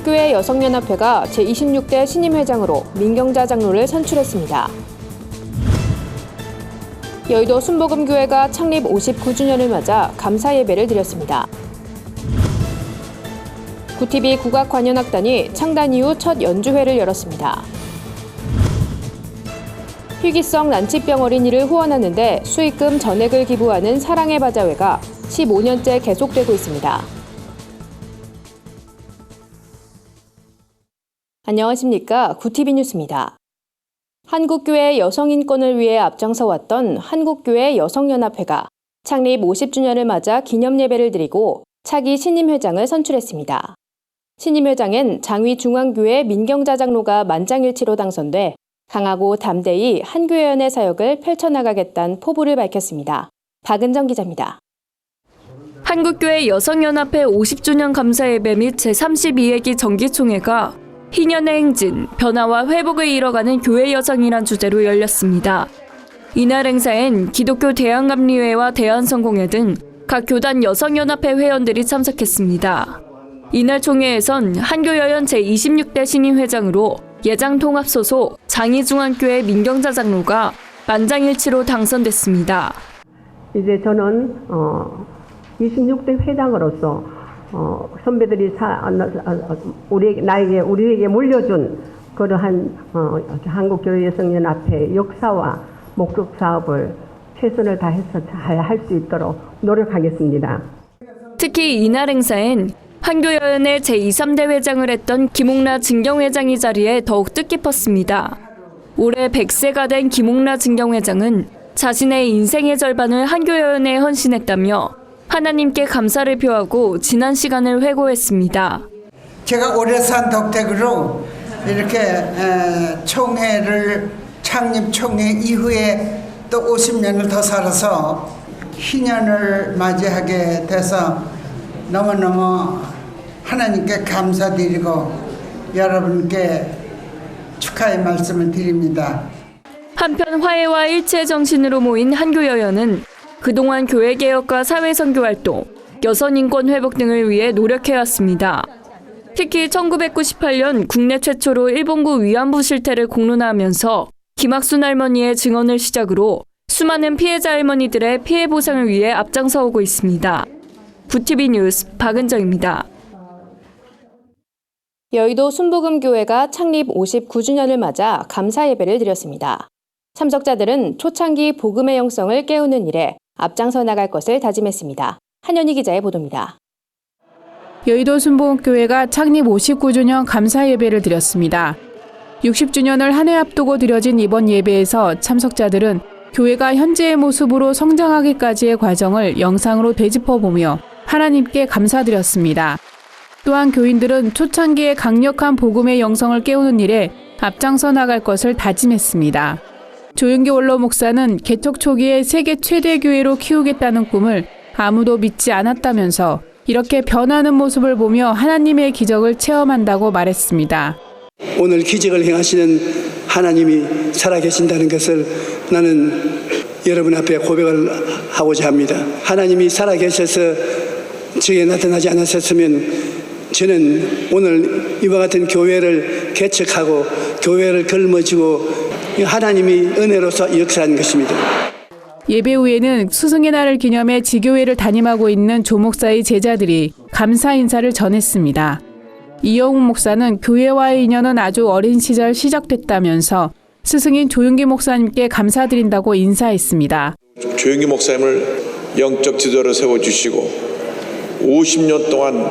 한국교회 여성연합회가 제26대 신임회장으로 민경자 장로를 선출했습니다. 여의도 순복음교회가 창립 59주년을 맞아 감사 예배를 드렸습니다. 구TV 국악관현악단이 창단 이후 첫 연주회를 열었습니다. 희귀성 난치병 어린이를 후원하는데 수익금 전액을 기부하는 사랑의 바자회가 15년째 계속되고 있습니다. 안녕하십니까. 구TV 뉴스입니다. 한국교회 여성인권을 위해 앞장서왔던 한국교회 여성연합회가 창립 50주년을 맞아 기념예배를 드리고 차기 신임회장을 선출했습니다. 신임회장엔 장위중앙교회 민경자 장로가 만장일치로 당선돼 강하고 담대히 한교회연의 사역을 펼쳐나가겠다는 포부를 밝혔습니다. 박은정 기자입니다. 한국교회 여성연합회 50주년 감사예배 및 제32회기 정기총회가 희년의 행진, 변화와 회복을 이뤄가는 교회 여성이란 주제로 열렸습니다. 이날 행사엔 기독교 대한감리회와 대한성공회 등 각 교단 여성연합회 회원들이 참석했습니다. 이날 총회에선 한교여연 제26대 신임회장으로 예장통합 소속 장위중앙교회 민경자 장로가 만장일치로 당선됐습니다. 이제 저는 26대 회장으로서 선배들이 우리에게 물려준 그러한 한국교회 여성연합회 역사와 목적 사업을 최선을 다해서 잘 할 수 있도록 노력하겠습니다. 특히 이날 행사엔 한교여연의 제23대 회장을 했던 김옥라 진경회장이 자리에 더욱 뜻깊었습니다. 올해 100세가 된 김옥라 진경회장은 자신의 인생의 절반을 한교여연에 헌신했다며 하나님께 감사를 표하고 지난 시간을 회고했습니다. 제가 오래 산 덕택으로 이렇게 창립 총회 이후에 또 50년을 더 살아서 희년을 맞이하게 돼서 너무너무 하나님께 감사드리고 여러분께 축하의 말씀을 드립니다. 한편 화해와 일치의 정신으로 모인 한교여연은 그동안 교회개혁과 사회선교활동, 여성인권 회복 등을 위해 노력해왔습니다. 특히 1998년 국내 최초로 일본군 위안부 실태를 공론화하면서 김학순 할머니의 증언을 시작으로 수많은 피해자 할머니들의 피해 보상을 위해 앞장서오고 있습니다. 구TV 뉴스 박은정입니다. 여의도 순복음교회가 창립 59주년을 맞아 감사 예배를 드렸습니다. 참석자들은 초창기 복음의 영성을 깨우는 일에 앞장서 나갈 것을 다짐했습니다. 한현희 기자의 보도입니다. 여의도 순복음교회가 창립 59주년 감사 예배를 드렸습니다. 60주년을 한 해 앞두고 드려진 이번 예배에서 참석자들은 교회가 현재의 모습으로 성장하기까지의 과정을 영상으로 되짚어보며 하나님께 감사드렸습니다. 또한 교인들은 초창기의 강력한 복음의 영성을 깨우는 일에 앞장서 나갈 것을 다짐했습니다. 조윤기 원로 목사는 개척 초기에 세계 최대 교회로 키우겠다는 꿈을 아무도 믿지 않았다면서 이렇게 변하는 모습을 보며 하나님의 기적을 체험한다고 말했습니다. 오늘 기적을 행하시는 하나님이 살아계신다는 것을 나는 여러분 앞에 고백을 하고자 합니다. 하나님이 살아계셔서 저에게 나타나지 않았었으면 저는 오늘 이와 같은 교회를 개척하고 교회를 걸머쥐고 하나님이 은혜로서 역사한 것입니다. 예배 후에는 스승의 날을 기념해 지교회를 담임하고 있는 조 목사의 제자들이 감사 인사를 전했습니다. 이영웅 목사는 교회와의 인연은 아주 어린 시절 시작됐다면서 스승인 조윤기 목사님께 감사드린다고 인사했습니다. 조윤기 목사님을 영적 지도로 세워주시고 50년 동안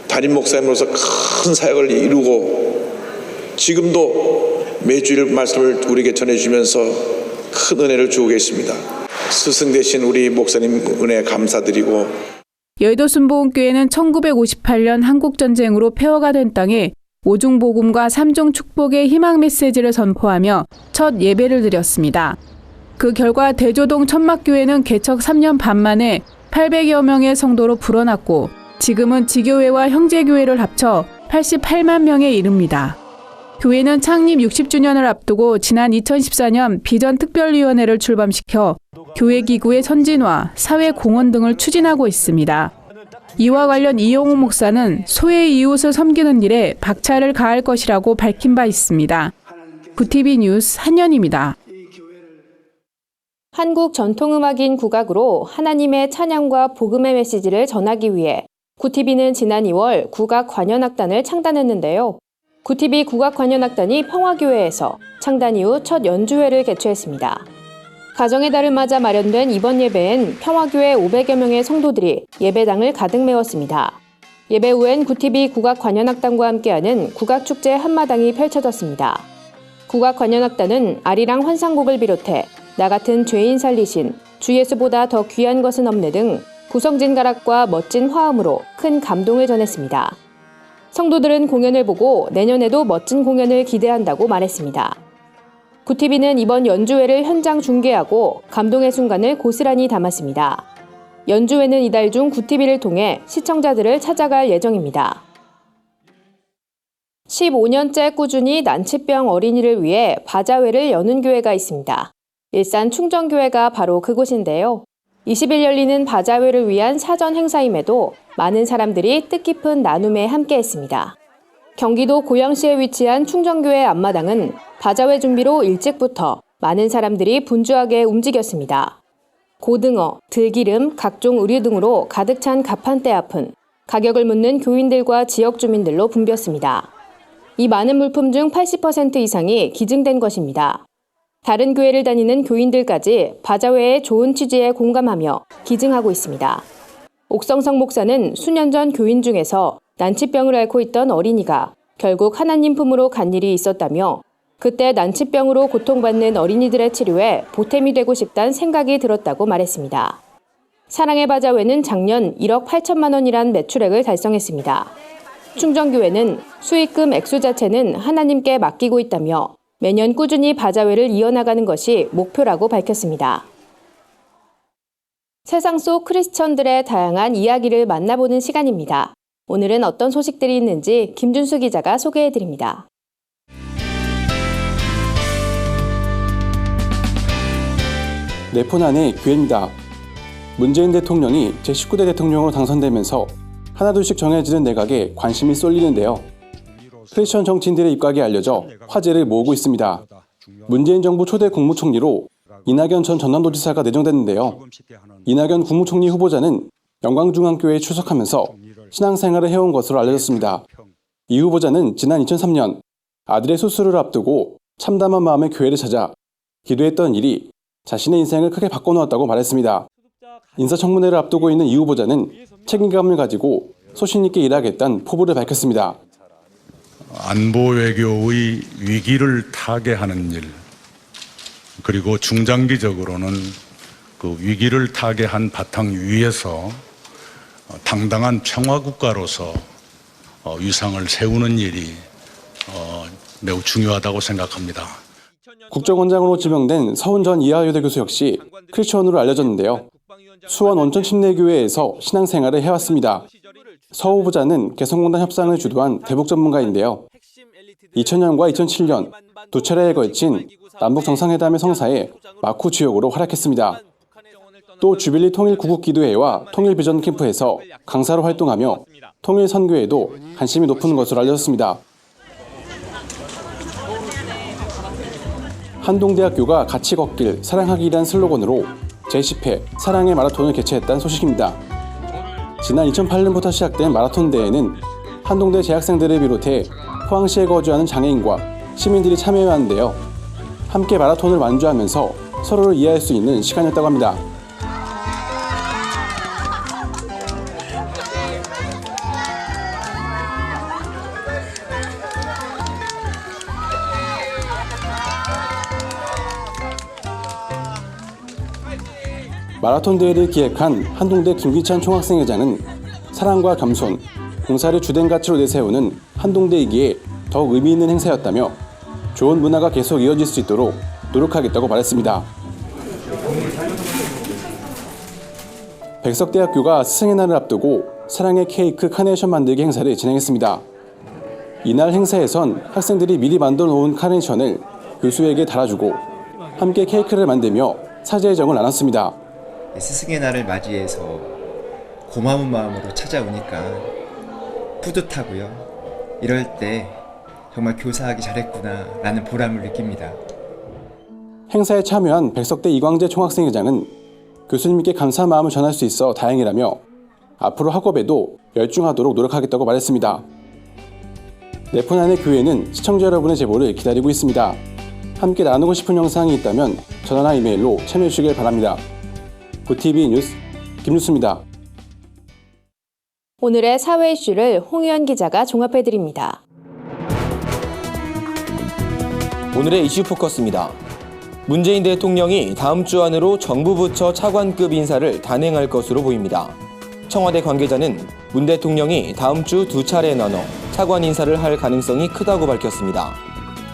담임 목사님으로서 큰 사역을 이루고 지금도 매주일 말씀을 우리에게 전해주면서 큰 은혜를 주고 계십니다. 스승 되신 우리 목사님 은혜 감사드리고 여의도 순복음교회는 1958년 한국전쟁으로 폐허가 된 땅에 오중복음과 삼중 축복의 희망 메시지를 선포하며 첫 예배를 드렸습니다. 그 결과 대조동 천막교회는 개척 3년 반 만에 800여 명의 성도로 불어났고 지금은 지교회와 형제교회를 합쳐 88만 명에 이릅니다. 교회는 창립 60주년을 앞두고 지난 2014년 비전특별위원회를 출범시켜 교회 기구의 선진화, 사회 공헌 등을 추진하고 있습니다. 이와 관련 이용우 목사는 소외 이웃을 섬기는 일에 박차를 가할 것이라고 밝힌 바 있습니다. 구TV 뉴스 한연입니다. 한국 전통음악인 국악으로 하나님의 찬양과 복음의 메시지를 전하기 위해 구TV는 지난 2월 국악관현악단을 창단했는데요. 구TV 국악관현악단이 평화교회에서 창단 이후 첫 연주회를 개최했습니다. 가정의 달을 맞아 마련된 이번 예배엔 평화교회 500여 명의 성도들이 예배당을 가득 메웠습니다. 예배 후엔 구TV 국악관현악단과 함께하는 국악축제 한마당이 펼쳐졌습니다. 국악관현악단은 아리랑 환상곡을 비롯해 나 같은 죄인 살리신, 주 예수보다 더 귀한 것은 없네 등 구성진 가락과 멋진 화음으로 큰 감동을 전했습니다. 성도들은 공연을 보고 내년에도 멋진 공연을 기대한다고 말했습니다. 구TV는 이번 연주회를 현장 중계하고 감동의 순간을 고스란히 담았습니다. 연주회는 이달 중 구TV를 통해 시청자들을 찾아갈 예정입니다. 15년째 꾸준히 난치병 어린이를 위해 바자회를 여는 교회가 있습니다. 일산 충정교회가 바로 그곳인데요. 20일 열리는 바자회를 위한 사전 행사임에도 많은 사람들이 뜻깊은 나눔에 함께했습니다. 경기도 고양시에 위치한 충정교회 앞마당은 바자회 준비로 일찍부터 많은 사람들이 분주하게 움직였습니다. 고등어, 들기름, 각종 의류 등으로 가득 찬 가판대 앞은 가격을 묻는 교인들과 지역 주민들로 붐볐습니다. 이 많은 물품 중 80% 이상이 기증된 것입니다. 다른 교회를 다니는 교인들까지 바자회의 좋은 취지에 공감하며 기증하고 있습니다. 옥성성 목사는 수년 전 교인 중에서 난치병을 앓고 있던 어린이가 결국 하나님 품으로 간 일이 있었다며 그때 난치병으로 고통받는 어린이들의 치료에 보탬이 되고 싶다는 생각이 들었다고 말했습니다. 사랑의 바자회는 작년 1억 8천만 원이란 매출액을 달성했습니다. 충정교회는 수익금 액수 자체는 하나님께 맡기고 있다며 매년 꾸준히 바자회를 이어나가는 것이 목표라고 밝혔습니다. 세상 속 크리스천들의 다양한 이야기를 만나보는 시간입니다. 오늘은 어떤 소식들이 있는지 김준수 기자가 소개해드립니다. 내 폰 안에 교회입니다. 문재인 대통령이 제19대 대통령으로 당선되면서 하나둘씩 정해지는 내각에 관심이 쏠리는데요. 크리스천 정치인들의 입각이 알려져 화제를 모으고 있습니다. 문재인 정부 초대 국무총리로 이낙연 전 전남도지사가 내정됐는데요. 이낙연 국무총리 후보자는 영광중앙교회에 출석하면서 신앙생활을 해온 것으로 알려졌습니다. 이 후보자는 지난 2003년 아들의 수술을 앞두고 참담한 마음의 교회를 찾아 기도했던 일이 자신의 인생을 크게 바꿔놓았다고 말했습니다. 인사청문회를 앞두고 있는 이 후보자는 책임감을 가지고 소신 있게 일하겠다는 포부를 밝혔습니다. 안보 외교의 위기를 타개하는 일, 그리고 중장기적으로는 그 위기를 타개한 바탕 위에서 당당한 평화국가로서 위상을 세우는 일이 매우 중요하다고 생각합니다. 국정원장으로 지명된 서훈 전 이하여대 교수 역시 크리스천으로 알려졌는데요. 수원 원천침례교회에서 신앙생활을 해왔습니다. 서 후보자는 개성공단 협상을 주도한 대북 전문가인데요. 2000년과 2007년 두 차례에 걸친 남북정상회담의 성사에 마쿠 주역으로 활약했습니다. 또 주빌리 통일구국기도회와 통일비전 캠프에서 강사로 활동하며 통일선교에도 관심이 높은 것으로 알려졌습니다. 한동대학교가 같이 걷길 사랑하기란 슬로건으로 제10회 사랑의 마라톤을 개최했다는 소식입니다. 지난 2008년부터 시작된 마라톤 대회는 한동대 재학생들을 비롯해 포항시에 거주하는 장애인과 시민들이 참여해왔는데요. 함께 마라톤을 완주하면서 서로를 이해할 수 있는 시간이었다고 합니다. 마라톤 대회를 기획한 한동대 김기찬 총학생회장은 사랑과 겸손, 봉사를 주된 가치로 내세우는 한동대이기에 더욱 의미 있는 행사였다며 좋은 문화가 계속 이어질 수 있도록 노력하겠다고 말했습니다. 백석대학교가 스승의 날을 앞두고 사랑의 케이크 카네이션 만들기 행사를 진행했습니다. 이날 행사에선 학생들이 미리 만들어 놓은 카네이션을 교수에게 달아주고 함께 케이크를 만들며 사제의 정을 나눴습니다. 스승의 날을 맞이해서 고마운 마음으로 찾아오니까 뿌듯하고요. 이럴 때 정말 교사하기 잘했구나 라는 보람을 느낍니다. 행사에 참여한 백석대 이광재 총학생회장은 교수님께 감사 마음을 전할 수 있어 다행이라며 앞으로 학업에도 열중하도록 노력하겠다고 말했습니다. 내포난의 교회는 시청자 여러분의 제보를 기다리고 있습니다. 함께 나누고 싶은 영상이 있다면 전화나 이메일로 참여해 주시길 바랍니다. 구TV 뉴스 김뉴스입니다. 오늘의 사회 이슈를 홍유연 기자가 종합해드립니다. 오늘의 이슈 포커스입니다. 문재인 대통령이 다음 주 안으로 정부 부처 차관급 인사를 단행할 것으로 보입니다. 청와대 관계자는 문 대통령이 다음 주 2차례 나눠 차관 인사를 할 가능성이 크다고 밝혔습니다.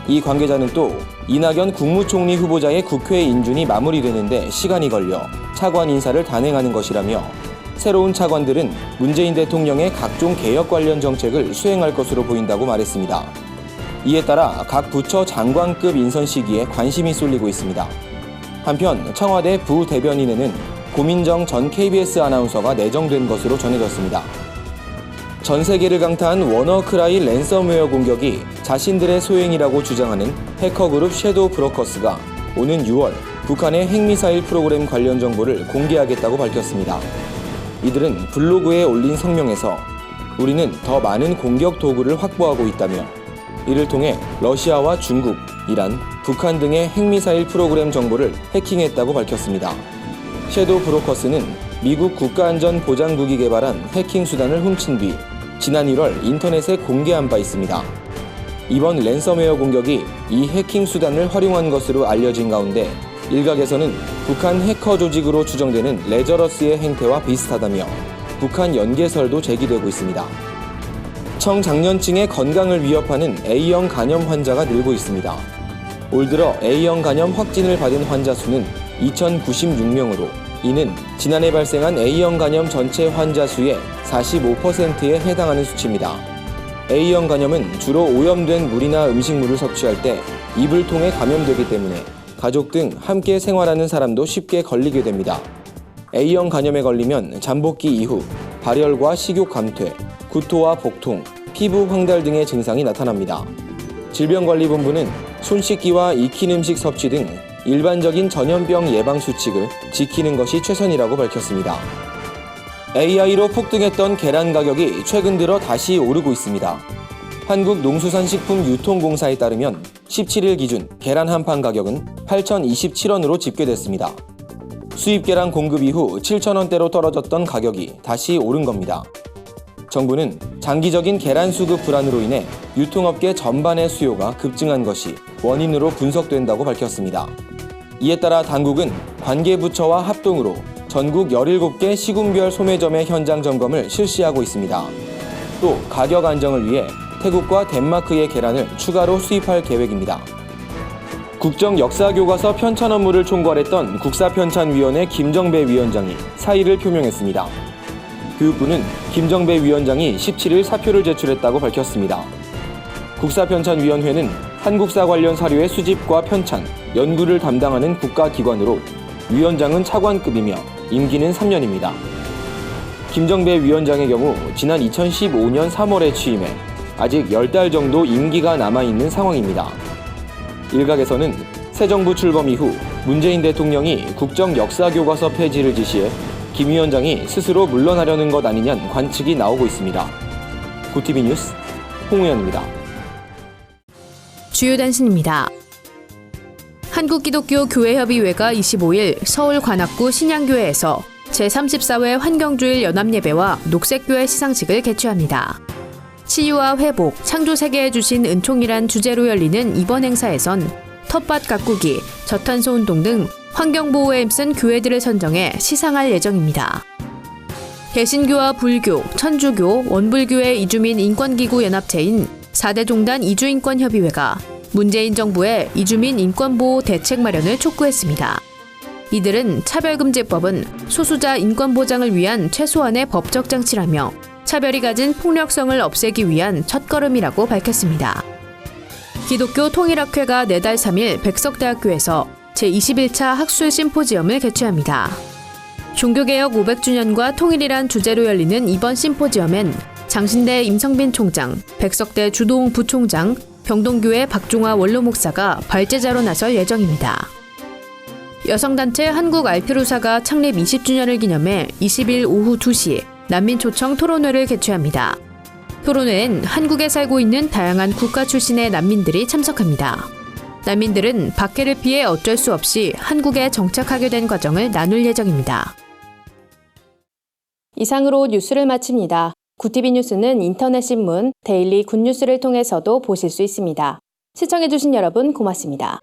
이 관계자는 또 이낙연 국무총리 후보자의 국회 인준이 마무리되는데 시간이 걸려 차관 인사를 단행하는 것이라며 새로운 차관들은 문재인 대통령의 각종 개혁 관련 정책을 수행할 것으로 보인다고 말했습니다. 이에 따라 각 부처 장관급 인선 시기에 관심이 쏠리고 있습니다. 한편 청와대 부대변인에는 고민정 전 KBS 아나운서가 내정된 것으로 전해졌습니다. 전 세계를 강타한 워너크라이 랜섬웨어 공격이 자신들의 소행이라고 주장하는 해커그룹 섀도우 브로커스가 오는 6월 북한의 핵미사일 프로그램 관련 정보를 공개하겠다고 밝혔습니다. 이들은 블로그에 올린 성명에서 우리는 더 많은 공격 도구를 확보하고 있다며 이를 통해 러시아와 중국, 이란, 북한 등의 핵미사일 프로그램 정보를 해킹했다고 밝혔습니다. 섀도우 브로커스는 미국 국가안전보장국이 개발한 해킹 수단을 훔친 뒤 지난 1월 인터넷에 공개한 바 있습니다. 이번 랜섬웨어 공격이 이 해킹 수단을 활용한 것으로 알려진 가운데 일각에서는 북한 해커 조직으로 추정되는 레저러스의 행태와 비슷하다며 북한 연계설도 제기되고 있습니다. 청장년층의 건강을 위협하는 A형 간염 환자가 늘고 있습니다. 올 들어 A형 간염 확진을 받은 환자 수는 2,096명으로 이는 지난해 발생한 A형 간염 전체 환자 수의 45%에 해당하는 수치입니다. A형 간염은 주로 오염된 물이나 음식물을 섭취할 때 입을 통해 감염되기 때문에 가족 등 함께 생활하는 사람도 쉽게 걸리게 됩니다. A형 간염에 걸리면 잠복기 이후 발열과 식욕 감퇴, 구토와 복통, 피부 황달 등의 증상이 나타납니다. 질병관리본부는 손 씻기와 익힌 음식 섭취 등 일반적인 전염병 예방 수칙을 지키는 것이 최선이라고 밝혔습니다. AI로 폭등했던 계란 가격이 최근 들어 다시 오르고 있습니다. 한국농수산식품유통공사에 따르면 17일 기준 계란 한 판 가격은 8,027원으로 집계됐습니다. 수입 계란 공급 이후 7,000원대로 떨어졌던 가격이 다시 오른 겁니다. 정부는 장기적인 계란 수급 불안으로 인해 유통업계 전반의 수요가 급증한 것이 원인으로 분석된다고 밝혔습니다. 이에 따라 당국은 관계부처와 합동으로 전국 17개 시군별 소매점의 현장 점검을 실시하고 있습니다. 또 가격 안정을 위해 태국과 덴마크의 계란을 추가로 수입할 계획입니다. 국정역사교과서 편찬 업무를 총괄했던 국사편찬위원회 김정배 위원장이 사의를 표명했습니다. 교육부는 김정배 위원장이 17일 사표를 제출했다고 밝혔습니다. 국사편찬위원회는 한국사 관련 사료의 수집과 편찬, 연구를 담당하는 국가기관으로 위원장은 차관급이며 임기는 3년입니다. 김정배 위원장의 경우 지난 2015년 3월에 취임해 아직 10달 정도 임기가 남아있는 상황입니다. 일각에서는 새 정부 출범 이후 문재인 대통령이 국정역사교과서 폐지를 지시해 김 위원장이 스스로 물러나려는 것 아니냐는 관측이 나오고 있습니다. 구TV 뉴스 홍우연입니다. 주요 단신입니다. 한국기독교교회협의회가 25일 서울 관악구 신양교회에서 제34회 환경주일 연합예배와 녹색교회 시상식을 개최합니다. 치유와 회복, 창조세계에 주신 은총이란 주제로 열리는 이번 행사에선 텃밭 가꾸기, 저탄소 운동 등 환경보호에 힘쓴 교회들을 선정해 시상할 예정입니다. 개신교와 불교, 천주교, 원불교의 이주민 인권기구 연합체인 4대 종단 이주인권협의회가 문재인 정부의 이주민 인권보호 대책 마련을 촉구했습니다. 이들은 차별금지법은 소수자 인권 보장을 위한 최소한의 법적 장치라며 차별이 가진 폭력성을 없애기 위한 첫걸음이라고 밝혔습니다. 기독교 통일학회가 내달 3일 백석대학교에서 제21차 학술 심포지엄을 개최합니다. 종교개혁 500주년과 통일이란 주제로 열리는 이번 심포지엄엔 장신대 임성빈 총장, 백석대 주도홍 부총장, 병동교회 박종화 원로 목사가 발제자로 나설 예정입니다. 여성단체 한국알피루사가 창립 20주년을 기념해 20일 오후 2시 난민초청 토론회를 개최합니다. 토론회엔 한국에 살고 있는 다양한 국가 출신의 난민들이 참석합니다. 난민들은 박해를 피해 어쩔 수 없이 한국에 정착하게 된 과정을 나눌 예정입니다. 이상으로 뉴스를 마칩니다. 구티비 뉴스는 인터넷 신문 데일리 굿뉴스를 통해서도 보실 수 있습니다. 시청해주신 여러분 고맙습니다.